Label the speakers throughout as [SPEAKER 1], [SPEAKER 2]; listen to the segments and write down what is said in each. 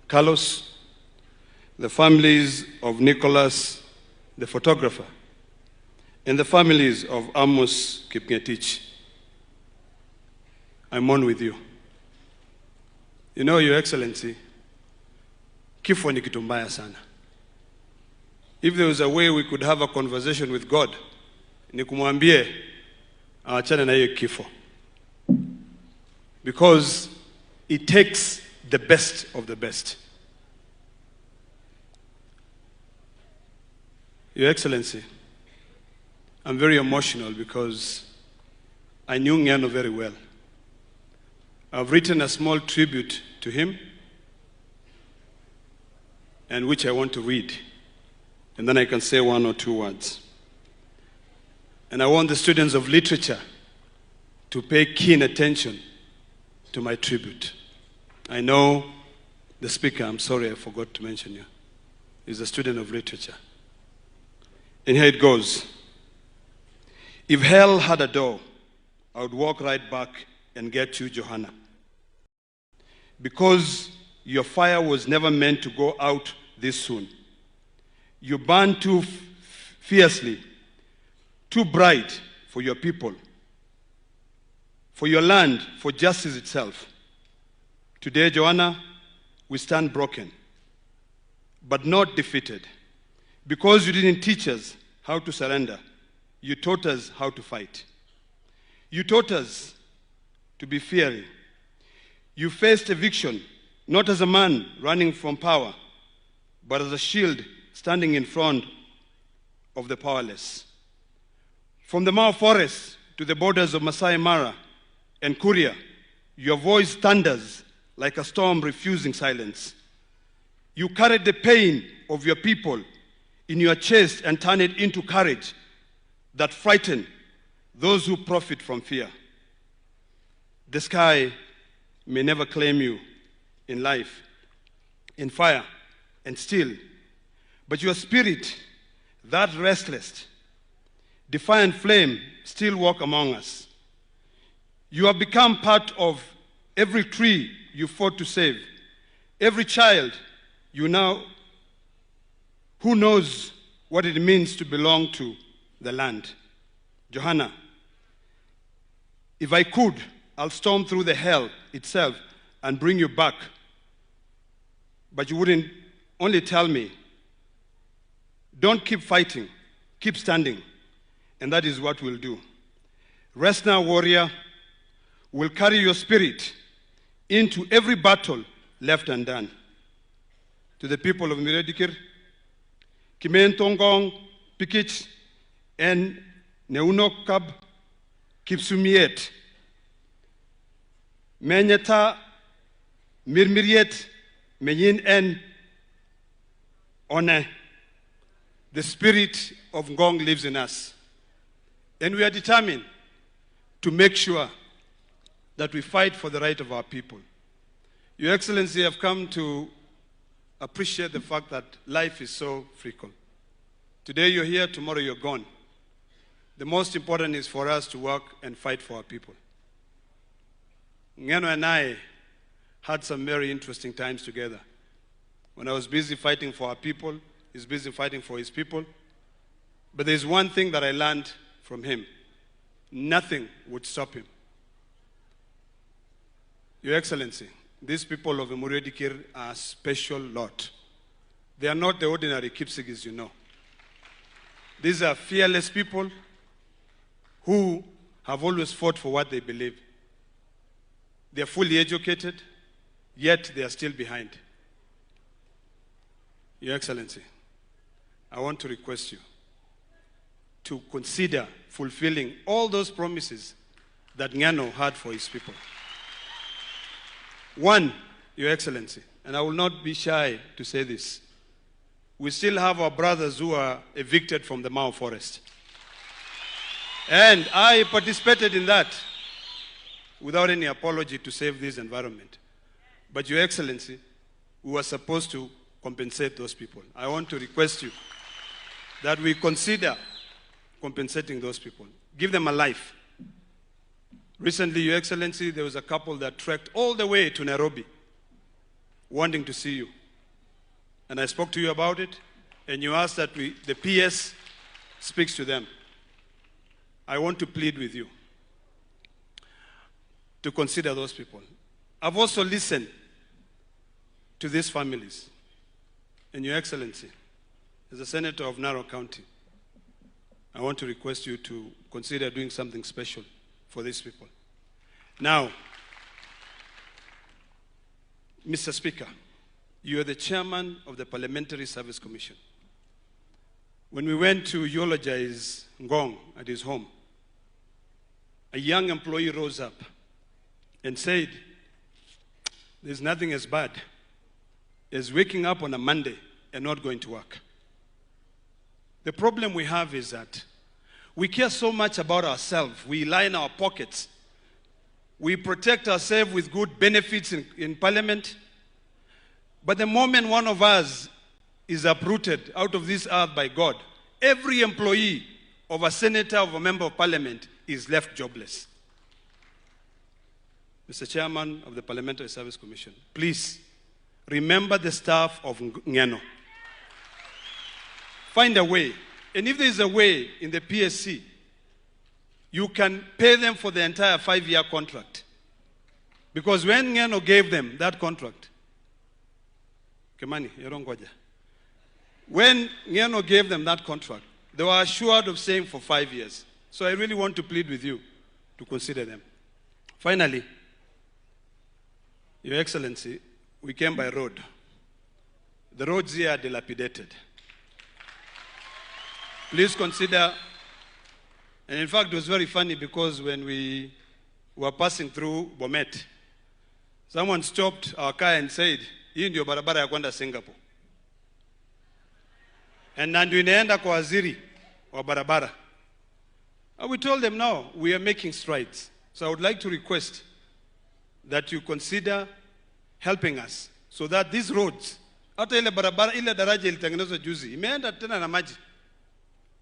[SPEAKER 1] Carlos, the families of Nicholas, the photographer, and the families of Amos Kipngetich. I mourn with you. You know, Your Excellency, kifo ni kitu mbaya sana. If there was a way we could have a conversation with God, ni kumwambie aachane na hiyo kifo. Because it takes the best of the best. Your Excellency, I'm very emotional because I knew Ngeno very well. I've written a small tribute to him, and which I want to read, and then I can say one or two words. And I want the students of literature to pay keen attention to my tribute. I know the speaker, I'm sorry I forgot to mention you, is a student of literature. And here it goes. If hell had a door, I would walk right back and get you, Johanna. Because your fire was never meant to go out this soon. You burned too fiercely, too bright for your people, for your land, for justice itself. Today, Joanna, we stand broken, but not defeated. Because you didn't teach us how to surrender, you taught us how to fight. You taught us to be fearing. You faced eviction, not as a man running from power, but as a shield standing in front of the powerless. From the Mao Forest to the borders of Masai Mara and Kuria, your voice thunders like a storm refusing silence. You carried the pain of your people in your chest and turn it into courage that frighten those who profit from fear. The sky may never claim you in life, in fire, and still, but your spirit, that restless, defiant flame, still walk among us. You have become part of every tree you fought to save, every child you now who knows what it means to belong to the land. Johanna, if I could, I'll storm through the hell itself and bring you back. But you wouldn't only tell me, don't keep fighting, keep standing. And that is what we'll do. Rest now, warrior. We'll carry your spirit into every battle left undone. To the people of Miredikir, Kimen Tongong, Pikich, and Neunokab, Kipsumiet, Menyata, Mirmiriet, Menyin en One. The spirit of Ngong lives in us. And we are determined to make sure that we fight for the right of our people. Your Excellency, I've come to appreciate the fact that life is so fickle. Today you're here, tomorrow you're gone. The most important is for us to work and fight for our people. Ngeno and I had some very interesting times together. When I was busy fighting for our people, he's busy fighting for his people. But there's one thing that I learned from him. Nothing would stop him. Your Excellency, these people of Emurua Dikir are a special lot. They are not the ordinary Kipsigis, you know. These are fearless people who have always fought for what they believe. They are fully educated, yet they are still behind. Your Excellency, I want to request you to consider fulfilling all those promises that Ngeno had for his people. One, Your Excellency, and I will not be shy to say this, we still have our brothers who are evicted from the Mao Forest. And I participated in that without any apology to save this environment. But Your Excellency, we were supposed to compensate those people. I want to request you that we consider compensating those people. Give them a life. Recently, Your Excellency, there was a couple that trekked all the way to Nairobi wanting to see you. And I spoke to you about it, and you asked that the PS speaks to them. I want to plead with you to consider those people. I've also listened to these families. And Your Excellency, as a senator of Narock County, I want to request you to consider doing something special for these people. Now, Mr. Speaker, you are the chairman of the Parliamentary Service Commission. When we went to eulogize Ngong at his home, a young employee rose up and said, there's nothing as bad as waking up on a Monday and not going to work. The problem we have is that we care so much about ourselves. We line our pockets. We protect ourselves with good benefits in Parliament. But the moment one of us is uprooted out of this earth by God, every employee of a senator, of a member of Parliament, is left jobless. Mr. Chairman of the Parliamentary Service Commission, please remember the staff of Ngeno. Find a way. And if there is a way in the PSC, you can pay them for the entire 5-year contract. Because when Ngeno gave them that contract, Kemani, when Ngeno gave them that contract, they were assured of staying for 5 years. So I really want to plead with you to consider them. Finally, Your Excellency, we came by road. The roads here are dilapidated. Please consider, and in fact it was very funny because when we were passing through Bomet, someone stopped our car and said, hii ndio barabara ya kwenda Singapore. And ndio inaenda kwa waziri wa barabara. And we told them, no, we are making strides. So I would like to request that you consider helping us so that these roads, hata ile barabara, ile daraja ilitengenezwa juzi, imeenda tena na maji.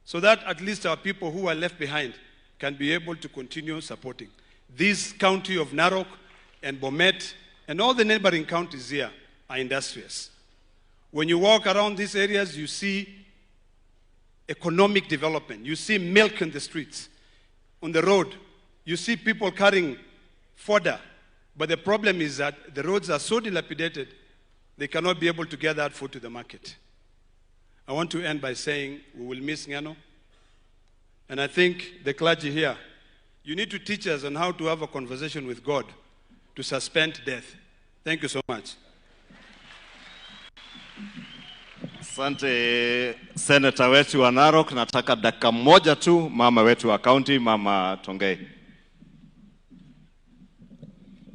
[SPEAKER 1] So that at least our people who are left behind can be able to continue supporting. This county of Narock and Bomet and all the neighboring counties here are industrious. When you walk around these areas, you see economic development. You see milk in the streets. On the road, you see people carrying fodder. But the problem is that the roads are so dilapidated, they cannot be able to get that food to the market. I want to end by saying we will miss Ngeno. And I think the clergy here, you need to teach us on how to have a conversation with God to suspend death. Thank you so much.
[SPEAKER 2] Asante Senator wetu wa Narock, nataka dakika moja tu mama wetu wa county, Mama Tongei.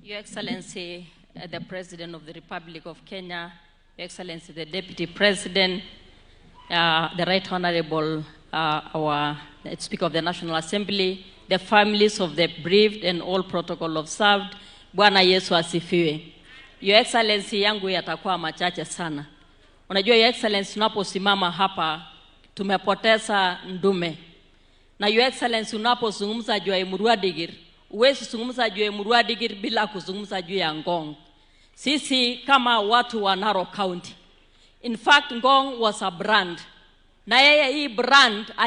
[SPEAKER 3] Your Excellency, the President of the Republic of Kenya, Your Excellency, the Deputy President, the Right Honorable, our Speaker of the National Assembly, the families of the bereaved and all protocol observed, Bwana Yesu asifiwe. Your Excellency, yangu yatakuwa machache sana. Unajua Your Excellency, tunaposimama hapa tumepoteza ndume. Na Your Excellency, unapozungumza juu ya Murwadigir, huwezi zungumza juu ya Murwadigir bila kuzungumza juu ya Ngong. Sisi kama watu wa Narock County, in fact Ngong was a brand. Na yeye hii brand